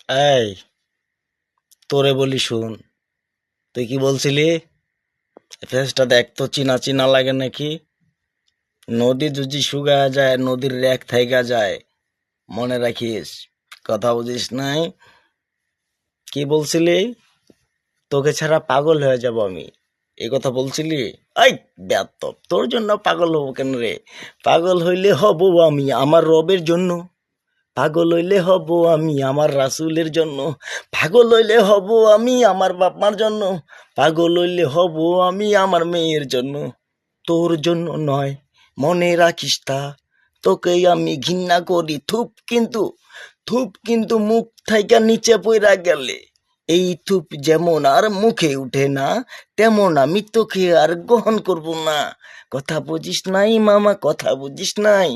এই, তোরে বলি শুন। তুই কি বলছিলি? ফেসটা দেখ তো, চিনা চিনা লাগে নাকি? নদী যদি শুকায় যায়, নদীর রেখ থাইকা যায়, মনে রাখিস। কথা বুঝিস নাই? কি বলছিলি? তোকে ছাড়া পাগল হয়ে যাব আমি, এই কথা বলছিলি? এই বেয়াদব, তোর জন্য পাগল হব কেন রে? পাগল হইলে হব আমি আমার রবের জন্য। পাগল হইলে হব আমি আমার রাসূলের জন্য। পাগল হইলে হব আমি আমার বাপ মার জন্য। পাগল হইলে হব আমি আমার মেয়ের জন্য। তোর জন্য নয়, মনে রাখিস তা। তোকেই আমি ঘৃণা করি, থুপ কিন্তু মুখ থাইকা নিচে পইরা গেলে এই থুপ যেমন আর মুখে উঠে না, তেমন আমি তোকে আর গ্রহণ করব না। কথা বুঝিস নাই মামা, কথা বুঝিস নাই?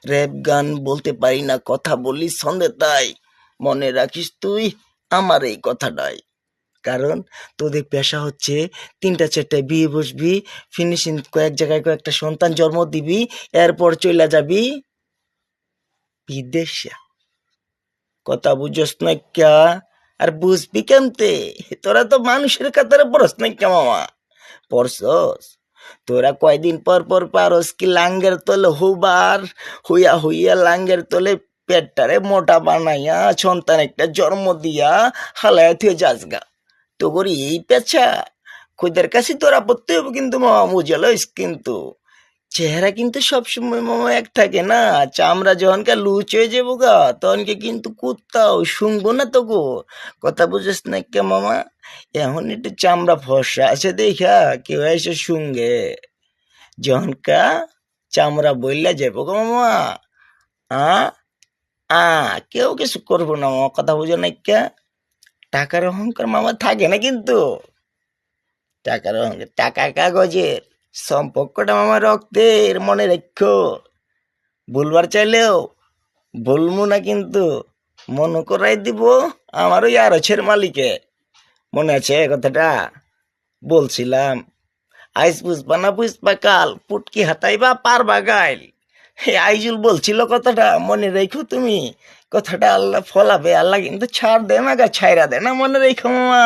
র্যাপ গান বলতে পারি না, কথা বলি ছন্দে তাই। মনে রাখিস তুই আমার এই কথাটাই। কারণ তোদের পেশা হচ্ছে তিনটা চারটায় বিয়ে বসবি, ফিনিশিং কয়েক জায়গায় কয়েকটা সন্তান জন্ম দিবি, এরপর চইলা যাবি বিদেশে। কথা বুঝস না ক্যা? আর বুঝবি কেমতে? তোরা তো মানুষের কাতারে পড়স না কে মামা? পড়ছস? তোরা কয়দিন পর পর পারস কি লাঙ্গের তলে হুবার, হুইয়া হুইয়া লাঙ্গের তলে পেটটারে মোটা বানাইয়া সন্তান একটা জন্ম দিয়া হালায় থুয়ে যাসগা। তো করি এই পেছা, খুদের কাছে তোরা পড়তে হবে কিন্তু মামা, বুঝে লইস কিন্তু। চেহারা কিন্তু সবসময় মামা এক থাকে না, চামড়া যখনকে লুচ হয়ে যাবো গা তখনকে কিন্তু কুত্তাও শুনবো না তো গো। কথা বুঝিস না কে মামা? এখন একটু চামড়া ফর্সা আছে দেখা কেউ এসে শুনগে, যখনকা চামড়া বললা যাবো গো মামা। আ আ কেউ কিছু করবো না মামা, কথা বুঝো না কে? টাকার অহংকার মামা থাকে না কিন্তু। টাকার অহংকার টাকা কাগজের, সম্পর্কটা মামা রক্তের, মনে রেখো। বলবার চাইলেও বলবো না কিন্তু, মনে করাই দিব আমার ওই আরছের মালিকে। মনে আছে কথাটা? বলছিলাম আইস পুষ্পা না পুষ্পা কাল, পুটকি হাতাইবা পারবা গাইল। আইজুল বলছিল কথাটা, মনে রেখো তুমি। কথাটা আল্লাহ ফলাবে, আল্লাহ কিন্তু ছাড় দে না গা, ছাইরা দে না, মনে রেখো মামা।